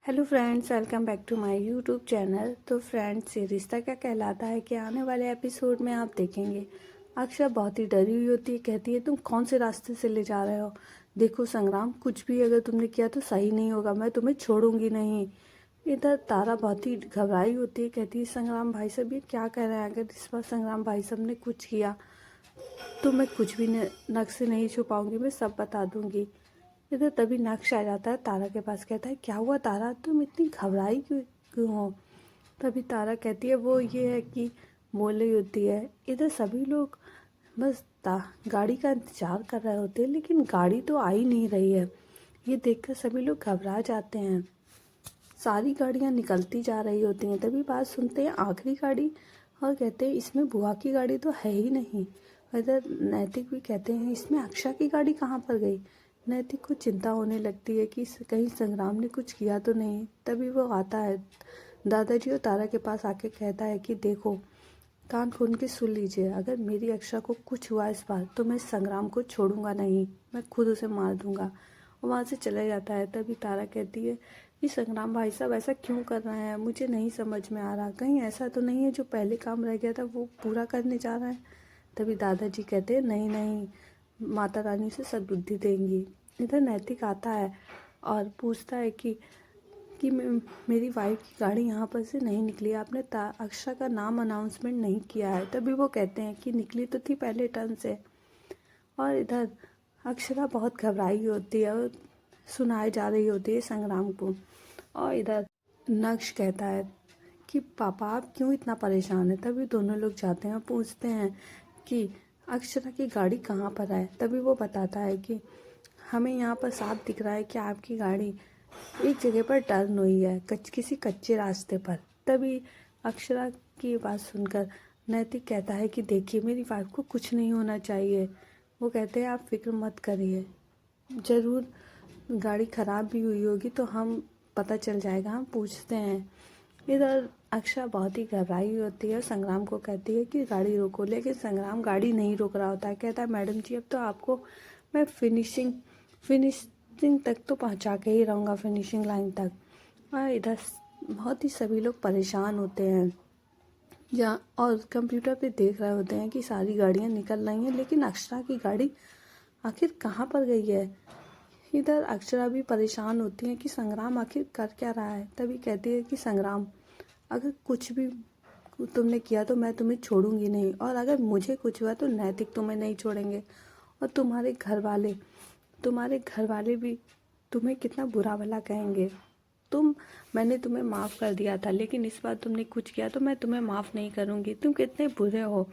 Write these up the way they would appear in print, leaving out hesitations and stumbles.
Hello friends, welcome back to my YouTube channel. तो friends, ये रिश्ता क्या कहलाता है कि आने वाले एपिसोड में आप देखेंगे अक्षरा बहुत ही डरी हुई होती है। कहती है तुम कौन से रास्ते से ले जा रहे हो। देखो संग्राम, कुछ भी अगर तुमने किया तो सही नहीं होगा, मैं तुम्हें छोड़ूंगी नहीं। इधर तारा बहुत ही घबराई होती है। कहती है संग्राम भाई साहब ये क्या कह रहे हैं, अगर इस बार संग्राम भाई साहब ने कुछ किया तो मैं कुछ भी नक से नहीं छुपाऊंगी, मैं सब बता दूंगी। इधर तभी नक्श आ जाता है तारा के पास। कहता है क्या हुआ तारा, तुम इतनी घबराई क्यों हो। तभी तारा कहती है वो ये है कि बोल रही होती है। इधर सभी लोग बस गाड़ी का इंतजार कर रहे होते हैं, लेकिन गाड़ी तो आ ही नहीं रही है। ये देखकर सभी लोग घबरा जाते हैं। सारी गाड़ियाँ निकलती जा रही होती हैं। तभी बात सुनते हैं आखिरी गाड़ी और कहते हैं इसमें बुआ की गाड़ी तो है ही नहीं। इधर नैतिक भी कहते हैं इसमें अक्षा की गाड़ी कहाँ पर गई। नैतिक को चिंता होने लगती है कि कहीं संग्राम ने कुछ किया तो नहीं। तभी वो आता है दादाजी और तारा के पास आके कहता है कि देखो कान खोल के सुन लीजिए, अगर मेरी अक्षा को कुछ हुआ इस बार तो मैं संग्राम को छोड़ूंगा नहीं, मैं खुद उसे मार दूंगा। और वहाँ से चला जाता है। तभी तारा कहती है कि संग्राम भाई साहब ऐसा क्यों कर रहे हैं, मुझे नहीं समझ में आ रहा, कहीं ऐसा तो नहीं है जो पहले काम रह गया था वो पूरा करने जा रहा है। तभी दादाजी कहते हैं नहीं नहीं, माता रानी से सद्बुद्धि देंगी। इधर नैतिक आता है और पूछता है कि मेरी वाइफ की गाड़ी यहाँ पर से नहीं निकली, आपने अक्षरा का नाम अनाउंसमेंट नहीं किया है। तभी वो कहते हैं कि निकली तो थी पहले टर्न से। और इधर अक्षरा बहुत घबराई होती है और सुनाई जा रही होती है संग्राम को। और इधर नक्श कहता है कि पापा आप क्यों इतना परेशान है। तभी दोनों लोग जाते हैं और पूछते हैं कि अक्षरा की गाड़ी कहाँ पर है। तभी वो बताता है कि हमें यहाँ पर साफ दिख रहा है कि आपकी गाड़ी एक जगह पर टर्न हुई है, किसी कच्चे रास्ते पर। तभी अक्षरा की बात सुनकर नैतिक कहता है कि देखिए मेरी वाइफ को कुछ नहीं होना चाहिए। वो कहते हैं आप फिक्र मत करिए, ज़रूर गाड़ी ख़राब भी हुई होगी तो हम पता चल जाएगा, हम पूछते हैं। इधर अक्षरा बहुत ही घबराई होती है और संग्राम को कहती है कि गाड़ी रोको, लेकिन संग्राम गाड़ी नहीं रोक रहा होता है। कहता है मैडम जी अब तो आपको मैं फिनिशिंग तक तो पहुंचा के ही रहूँगा, फिनिशिंग लाइन तक। और इधर बहुत ही सभी लोग परेशान होते हैं जहाँ और कंप्यूटर पे देख रहे होते हैं कि सारी गाड़ियाँ निकल रही हैं, लेकिन अक्षरा की गाड़ी आखिर कहाँ पर गई है। इधर अक्षरा भी परेशान होती है कि संग्राम आखिर कर क्या रहा है। तभी कहती है कि संग्राम अगर कुछ भी तुमने किया तो मैं तुम्हें छोड़ूंगी नहीं, और अगर मुझे कुछ हुआ तो नैतिक तुम्हें नहीं छोड़ेंगे। और तुम्हारे घर वाले भी तुम्हें कितना बुरा भला कहेंगे। मैंने तुम्हें माफ़ कर दिया था, लेकिन इस बार तुमने कुछ किया तो मैं तुम्हें माफ़ नहीं करूँगी। तुम कितने बुरे हो,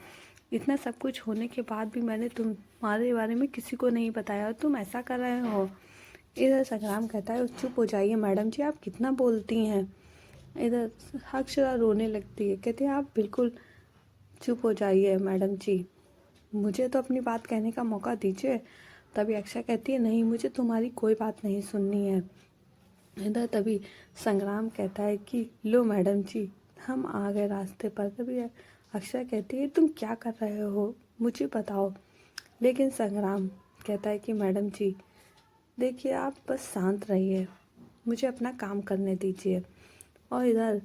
इतना सब कुछ होने के बाद भी मैंने तुम्हारे बारे में किसी को नहीं बताया और तुम ऐसा कर रहे हो। इधर संग्राम कहता है चुप हो जाइए मैडम जी, आप कितना बोलती हैं। इधर अक्षरा रोने लगती है। कहती है आप बिल्कुल चुप हो जाइए मैडम जी, मुझे तो अपनी बात कहने का मौका दीजिए। तभी अक्षरा कहती है नहीं, मुझे तुम्हारी कोई बात नहीं सुननी है। इधर तभी संग्राम कहता है कि लो मैडम जी हम आ गए रास्ते पर। तभी अक्षरा कहती है तुम क्या कर रहे हो, मुझे बताओ। लेकिन संग्राम कहता है कि मैडम जी देखिए आप बस शांत रहिए, मुझे अपना काम करने दीजिए। और इधर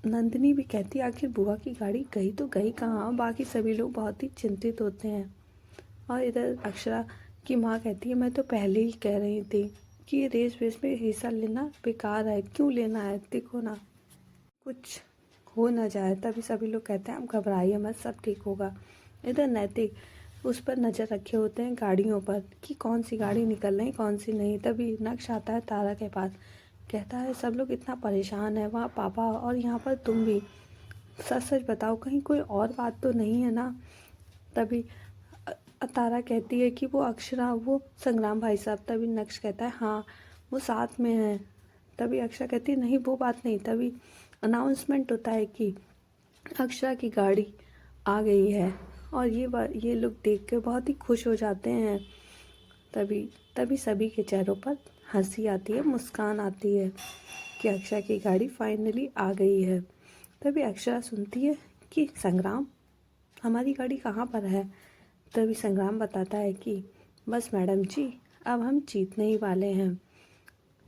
नंदिनी भी कहती है आखिर बुआ की गाड़ी गई तो गई कहाँ। बाकी सभी लोग बहुत ही चिंतित होते हैं। और इधर अक्षरा की माँ कहती है मैं तो पहले ही कह रही थी कि ये रेस वेस में हिस्सा लेना बेकार है, क्यों लेना है, देखो ना कुछ हो ना जाए। तभी सभी लोग कहते हैं आप घबराइए मत, सब ठीक होगा। इधर नैतिक उस पर नज़र रखे होते हैं गाड़ियों पर कि कौन सी गाड़ी निकल रही कौन सी नहीं। तभी नक्श आता है तारा के पास। कहता है सब लोग इतना परेशान है, वहाँ पापा और यहाँ पर तुम भी, सच सच बताओ कहीं कोई और बात तो नहीं है ना। तभी तारा कहती है कि वो अक्षरा वो संग्राम भाई साहब। तभी नक्श कहता है हाँ वो साथ में है। तभी अक्षरा कहती है नहीं वो बात नहीं। तभी अनाउंसमेंट होता है कि अक्षरा की गाड़ी आ गई है। और ये लोग देख के बहुत ही खुश हो जाते हैं। तभी सभी के चेहरों पर हंसी आती है, मुस्कान आती है कि अक्षरा की गाड़ी फाइनली आ गई है। तभी अक्षरा सुनती है कि संग्राम हमारी गाड़ी कहाँ पर है। तभी संग्राम बताता है कि बस मैडम जी अब हम जीतने ही वाले हैं।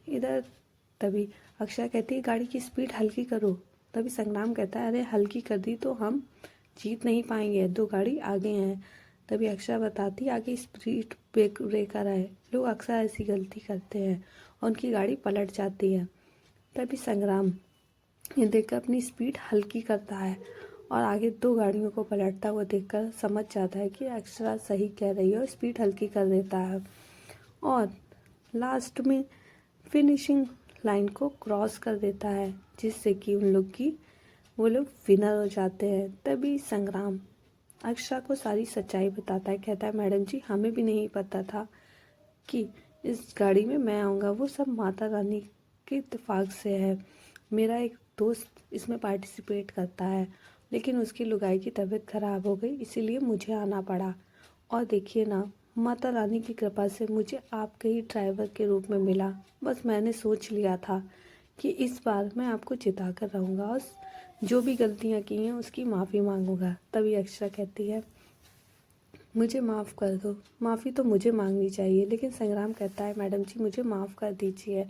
इधर तभी अक्षरा कहती है गाड़ी की स्पीड हल्की करो। तभी संग्राम कहता है अरे हल्की कर दी तो हम जीत नहीं पाएंगे, 2 गाड़ी आगे हैं। तभी अक्षरा बताती है आगे स्पीड ब्रेकर है, लोग अक्सर ऐसी गलती करते हैं और उनकी गाड़ी पलट जाती है। तभी संग्राम ये देखकर अपनी स्पीड हल्की करता है और आगे 2 गाड़ियों को पलटता हुआ देखकर समझ जाता है कि अक्षरा सही कह रही है और स्पीड हल्की कर देता है और लास्ट में फिनिशिंग लाइन को क्रॉस कर देता है, जिससे कि वो लोग विनर हो जाते हैं। तभी संग्राम अक्षरा को सारी सच्चाई बताता है, कहता है मैडम जी हमें भी नहीं पता था कि इस गाड़ी में मैं आऊँगा, वो सब माता रानी के इत्तेफाक से है। मेरा एक दोस्त इसमें पार्टिसिपेट करता है लेकिन उसकी लुगाई की तबीयत खराब हो गई, इसीलिए मुझे आना पड़ा। और देखिए ना, माता रानी की कृपा से मुझे आपके ही ड्राइवर के रूप में मिला। बस मैंने सोच लिया था कि इस बार मैं आपको जिता कर रहूँगा और जो भी गलतियाँ की हैं उसकी माफ़ी मांगूंगा। तभी अक्षरा कहती है मुझे माफ़ कर दो। माफ़ी तो मुझे मांगनी चाहिए, लेकिन संग्राम कहता है मैडम जी मुझे माफ़ कर दीजिए।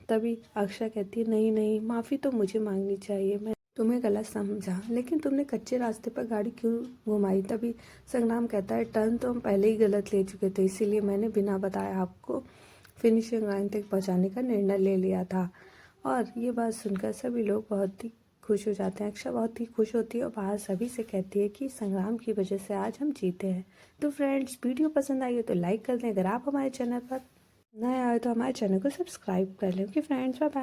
तभी अक्षरा कहती है नहीं नहीं, माफ़ी तो मुझे मांगनी चाहिए, मैं तुम्हें गलत समझा, लेकिन तुमने कच्चे रास्ते पर गाड़ी क्यों घुमाई। तभी संग्राम कहता है टर्न तो हम पहले ही गलत ले चुके थे, इसीलिए मैंने बिना बताए आपको फिनिशिंग लाइन तक पहुंचाने का निर्णय ले लिया था। और ये बात सुनकर सभी लोग बहुत ही खुश हो जाते हैं। अक्षरा बहुत ही खुश होती है और बाहर सभी से कहती है कि संग्राम की वजह से आज हम जीते हैं। तो फ्रेंड्स वीडियो पसंद आई हो तो लाइक कर दें, अगर आप हमारे चैनल पर नए आए तो हमारे चैनल को सब्सक्राइब कर लें। Okay friends, bye bye.